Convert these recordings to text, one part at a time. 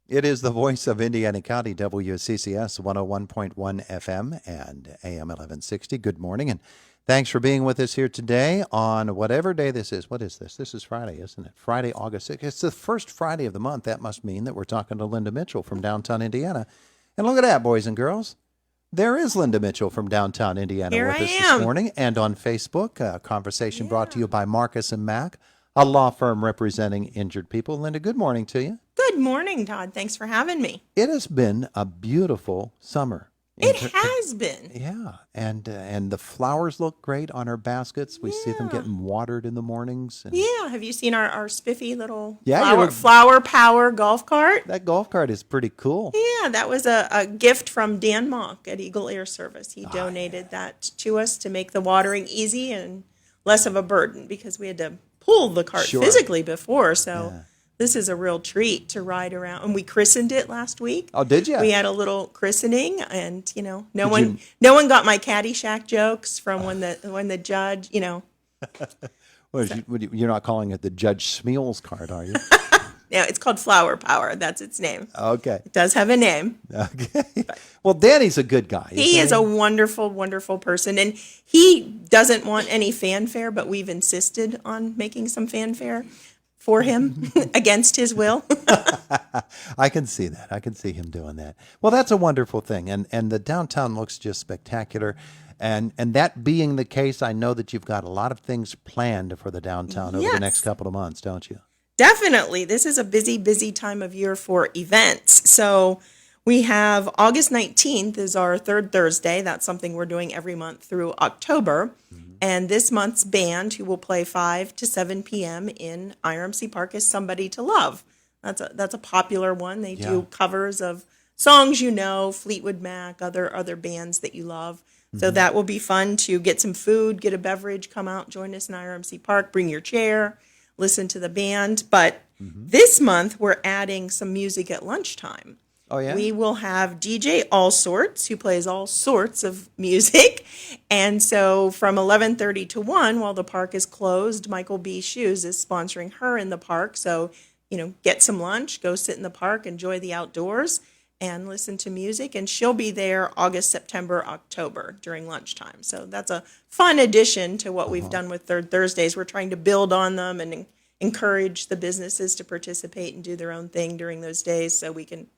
It is the voice of Indiana County, WCCS 101.1 FM and AM 1160. Good morning, and thanks for being with us here today on whatever day this is. What is this? This is Friday, isn't it? Friday, August 6th. It's the first Friday of the month. That must mean that we're talking to Linda Mitchell from downtown Indiana. And look at that, boys and girls. There is Linda Mitchell from downtown Indiana Here with I us am. this morning. And on Facebook, a conversation brought to you by Marcus and Mack, a law firm representing injured people. Linda, good morning to you. Good morning, Todd. Thanks for having me. It has been a beautiful summer. It has been. Yeah, and the flowers look great on our baskets. We see them getting watered in the mornings. And Yeah. Have you seen our spiffy little Yeah, flower power golf cart? that golf cart is pretty cool. Yeah, that was a gift from Dan Mock at Eagle Air Service. He donated that to us to make the watering easy and less of a burden because we had to pull the cart Sure. physically before. So this is a real treat to ride around. And we christened it last week. Oh, did you? We had a little christening, and no one got my Caddyshack jokes from when the judge, You're not calling it the Judge Smeals cart, are you? Yeah, it's called Flower Power. That's its name. Okay. It does have a name. Okay. Well, Danny's a good guy. He is a wonderful, wonderful person, and he doesn't want any fanfare, but we've insisted on making some fanfare for him against his will. I can see that. I can see him doing that. Well, that's a wonderful thing, and the downtown looks just spectacular. And that being the case, I know that you've got a lot of things planned for the downtown over the Yes. next couple of months, don't you? Definitely. This is a busy, busy time of year for events. So we have August 19th is our third Thursday. That's something we're doing every month through October. And this month's band, who will play 5 to 7 p.m. in IRMC Park, is Somebody to Love. That's a popular one. They do covers of songs Fleetwood Mac, other bands that you love. So that will be fun to get some food, get a beverage, come out, join us in IRMC Park, bring your chair, listen to the band. But this month, we're adding some music at lunchtime. Oh, yeah? We will have DJ All Sorts, who plays all sorts of music. And so from 11:30 to 1, while the park is closed, Michael B. Shoes is sponsoring her in the park. So, get some lunch, go sit in the park, enjoy the outdoors, and listen to music. And she'll be there August, September, October during lunchtime. So that's a fun addition to what we've done with Third Thursdays. We're trying to build on them and encourage the businesses to participate and do their own thing during those days so we can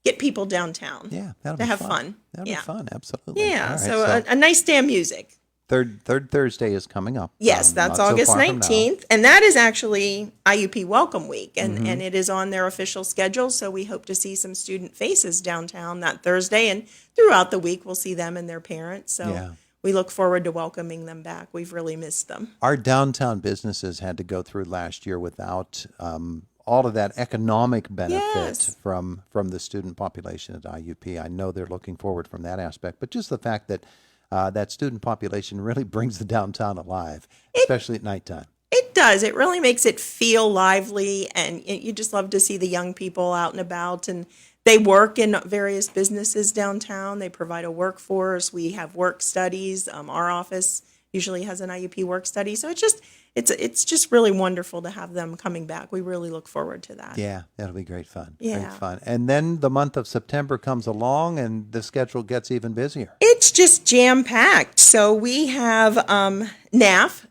get people downtown That'll to be have fun. fun. That'll be fun, absolutely. Yeah, All right, so a nice day of music. Third Thursday is coming up. Yes, that's not so August far from now. 19th. And that is actually IUP Welcome Week. And it is on their official schedule. So we hope to see some student faces downtown that Thursday. And throughout the week, we'll see them and their parents. So we look forward to welcoming them back. We've really missed them. Our downtown businesses had to go through last year without all of that economic benefit from the student population at IUP. I know they're looking forward from that aspect, but just the fact that that student population really brings the downtown alive, especially at nighttime. It does. It really makes it feel lively, and you just love to see the young people out and about. And they work in various businesses downtown. They provide a workforce. We have work studies. Our office usually has an IUP work study. So it's just really wonderful to have them coming back. We really look forward to that. Yeah, that'll be great fun. Yeah. Great fun. And then the month of September comes along and the schedule gets even busier. It's just jam-packed. So we have NAF,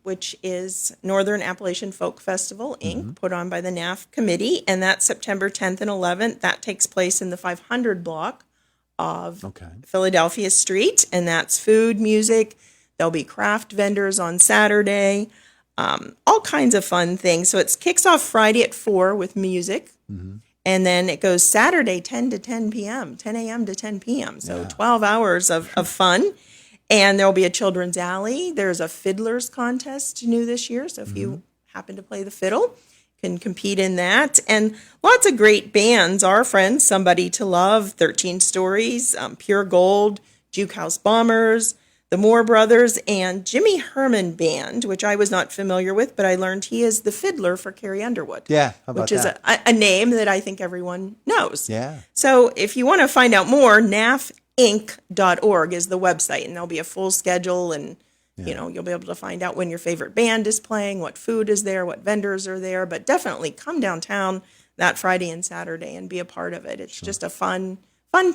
which is Northern Appalachian Folk Festival, Inc., put on by the NAF committee, and that's September 10th and 11th. That takes place in the 500 block of Philadelphia Street, and that's food, music. There'll be craft vendors on Saturday, all kinds of fun things. So it kicks off Friday at 4 with music, and then it goes Saturday 10 to 10 p.m., 10 a.m. to 10 p.m., so 12 hours of fun. And there'll be a children's alley. There's a fiddler's contest new this year, so if you happen to play the fiddle, can compete in that. And lots of great bands. Our friends, Somebody to Love, 13 Stories, Pure Gold, Juke House Bombers, the Moore Brothers, and Jimmy Herman Band, which I was not familiar with, but I learned he is the fiddler for Carrie Underwood. Yeah, how about which is that? a name that I think everyone knows. Yeah. So if you want to find out more, nafinc.org is the website, and there'll be a full schedule, and you'll be able to find out when your favorite band is playing, what food is there, what vendors are there. But definitely come downtown. that Friday and Saturday and be a part of it. It's just a fun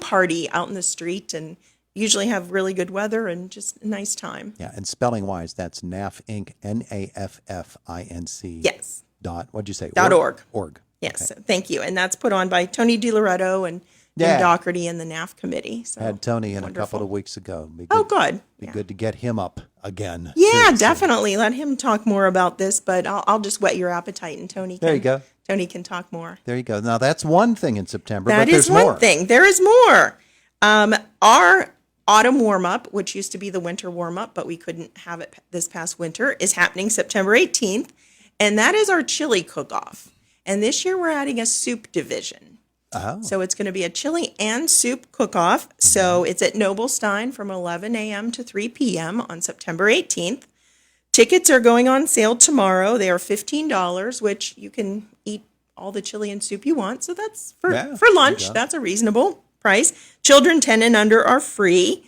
party out in the street, and usually have really good weather and just a nice time. Yeah, and spelling wise, that's NAF Inc. NAFFINC. Yes. What'd you say? .org. Org. Yes, Okay. thank you. And that's put on by Tony DiLoretto and Yeah. Jim Doherty and the NAF committee. So Had Tony in wonderful. a couple of weeks ago. Oh, good. Be Yeah. good to get him up again. Yeah, too. definitely. Let him talk more about this, but I'll just whet your appetite, and Tony can, There you go. Tony can talk more. There you go. Now that's one thing in September, That but there's is one more. thing. There is more. Our autumn warm-up, which used to be the winter warm-up, but we couldn't have it this past winter, is happening September 18th, and that is our chili cook-off. And this year we're adding a soup division. Oh. So it's going to be a chili and soup cook-off. So it's at Noblestein from 11 a.m. to 3 p.m. on September 18th. Tickets are going on sale tomorrow. They are $15, which you can eat all the chili and soup you want. So that's for Yeah, lunch. there you go. That's a reasonable price. Children 10 and under are free.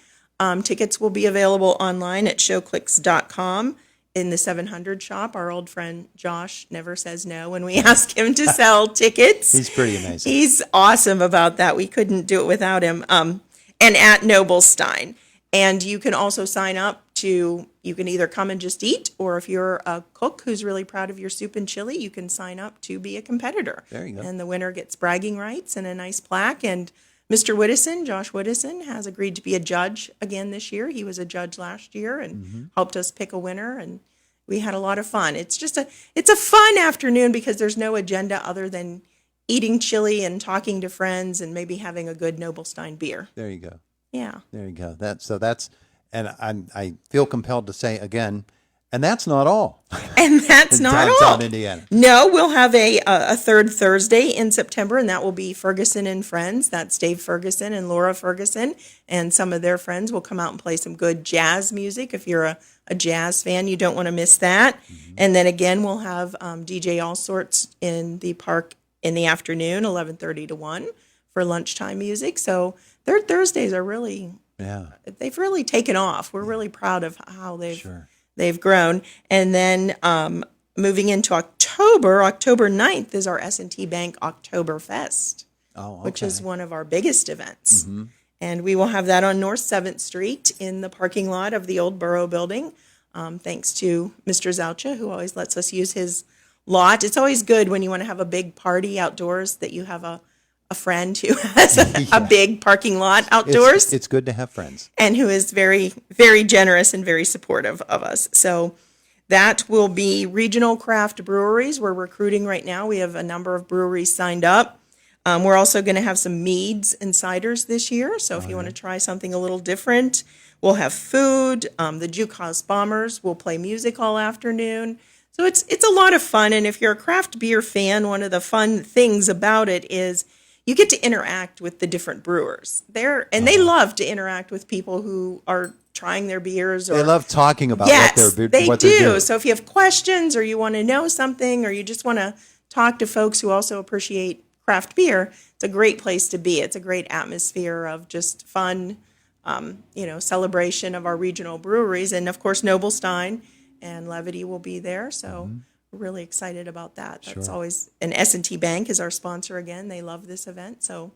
Tickets will be available online at showclicks.com. In the 700 shop. Our old friend Josh never says no when we ask him to sell tickets. He's pretty amazing. He's awesome about that. We couldn't do it without him. And at Noblestein. And you can also sign up you can either come and just eat, or if you're a cook who's really proud of your soup and chili, you can sign up to be a competitor. There you go. And the winner gets bragging rights and a nice plaque. And Mr. Whittison, Josh Whittison, has agreed to be a judge again this year. He was a judge last year and helped us pick a winner, and we had a lot of fun. It's a fun afternoon because there's no agenda other than eating chili and talking to friends and maybe having a good Noblestein beer. There you go. Yeah. There you go. And I feel compelled to say again, and that's not all. And that's In not downtown all. Indiana. No, we'll have a third Thursday in September, and that will be Ferguson and Friends. That's Dave Ferguson and Laura Ferguson, and some of their friends will come out and play some good jazz music. If you're a jazz fan, you don't want to miss that. And then again, we'll have DJ All Sorts in the park in the afternoon, 11:30 to 1, for lunchtime music. So their Thursdays are they've really taken off. We're really proud of how they've grown. And then moving into October 9th is our S&T Bank Oktoberfest, which is one of our biggest events. And we will have that on North 7th Street in the parking lot of the old Borough Building, thanks to Mr. Zaucha, who always lets us use his lot. It's always good when you want to have a big party outdoors that you have a friend who has a big parking lot outdoors. It's good to have friends. And who is very, very generous and very supportive of us. So that will be regional craft breweries. We're recruiting right now. We have a number of breweries signed up. We're also going to have some meads and ciders this year. So if you want to try something a little different, we'll have food. The Juke House Bombers will play music all afternoon. So it's a lot of fun. And if you're a craft beer fan, one of the fun things about it is you get to interact with the different brewers. They love to interact with people who are trying their beers. They love talking about what they they're do. doing. So if you have questions or you want to know something or you just want to talk to folks who also appreciate craft beer, it's a great place to be. It's a great atmosphere of just fun, celebration of our regional breweries. And of course, Noblestein and Levity will be there. So we're really excited about that. That's always, and S&T Bank is our sponsor again. They love this event. So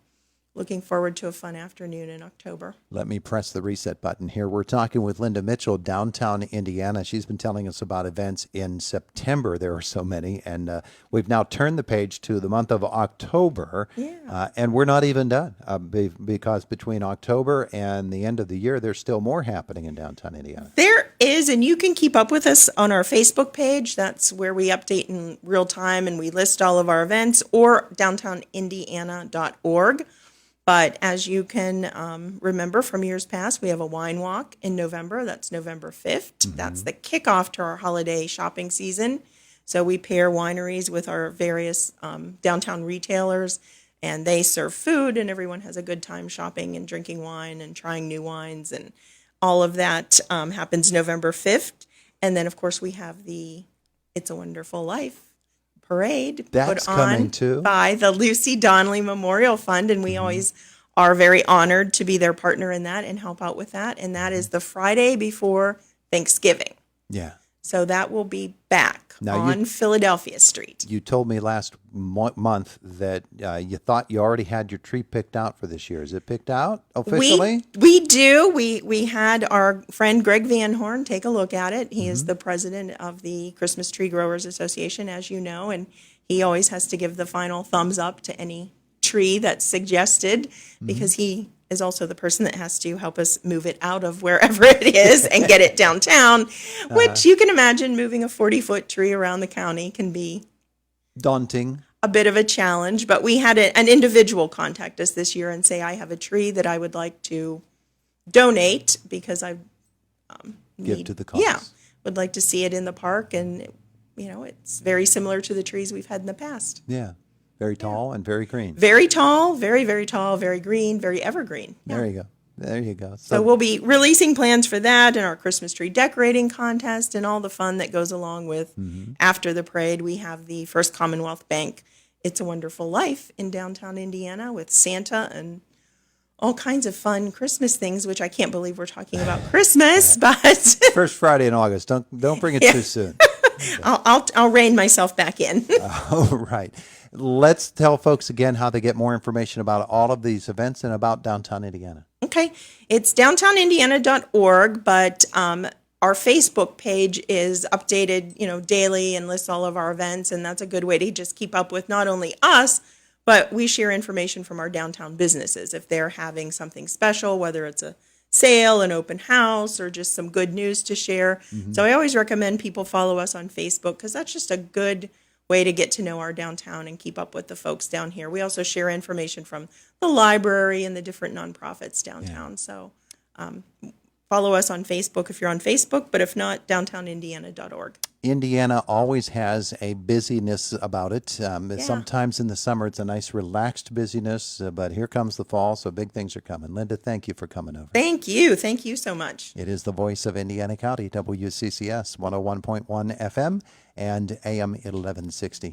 looking forward to a fun afternoon in October. Let me press the reset button here. We're talking with Linda Mitchell, downtown Indiana. She's been telling us about events in September. There are so many. And we've now turned the page to the month of October. And we're not even done because between October and the end of the year, there's still more happening in downtown Indiana. There is, and you can keep up with us on our Facebook page. That's where we update in real time and we list all of our events, or downtownindiana.org. But as you can remember from years past, we have a wine walk in November. That's November 5th. That's the kickoff to our holiday shopping season. So we pair wineries with our various downtown retailers, and they serve food, and everyone has a good time shopping and drinking wine and trying new wines. And all of that happens November 5th. And then, of course, we have the It's a Wonderful Life parade That's put coming on too. by the Lucy Donnelly Memorial Fund, and we always are very honored to be their partner in that and help out with that. And that is the Friday before Thanksgiving. Yeah. So that will be back Now, on Philadelphia Street. you told me last month that you thought you already had your tree picked out for this year. Is it picked out officially? We do. We had our friend Greg Van Horn take a look at it. He is the president of the Christmas Tree Growers Association, as you know, and he always has to give the final thumbs up to any tree that's suggested because he is also the person that has to help us move it out of wherever it is and get it downtown, which you can imagine moving a 40-foot tree around the county can be Daunting. a bit of a challenge. But we had an individual contact us this year and say, I have a tree that I would like to donate because I Give to the cause. Yeah, would like to see it in the park. And, it's very similar to the trees we've had in the past. Yeah. Very tall and very green. Very tall, very, very tall, very green, very evergreen. Yeah. There you go. There you go. So we'll be releasing plans for that and our Christmas tree decorating contest and all the fun that goes along with after the parade. We have the First Commonwealth Bank It's a Wonderful Life in downtown Indiana with Santa and all kinds of fun Christmas things, which I can't believe we're talking about Christmas, but First Friday in August. Don't bring it too soon. I'll rein myself back in. All right. Let's tell folks again how they get more information about all of these events and about downtown Indiana. Okay. It's downtownindiana.org, but our Facebook page is updated, daily and lists all of our events, and that's a good way to just keep up with not only us, but we share information from our downtown businesses if they're having something special, whether it's a sale, an open house, or just some good news to share. So I always recommend people follow us on Facebook because that's just a good way to get to know our downtown and keep up with the folks down here. We also share information from the library and the different nonprofits downtown. Yeah. So follow us on Facebook if you're on Facebook, but if not, downtownindiana.org. Indiana always has a busyness about it. Sometimes in the summer, it's a nice relaxed busyness, but here comes the fall, so big things are coming. Linda, thank you for coming over. Thank you. Thank you so much. It is the voice of Indiana County, WCCS 101.1 FM and AM 1160.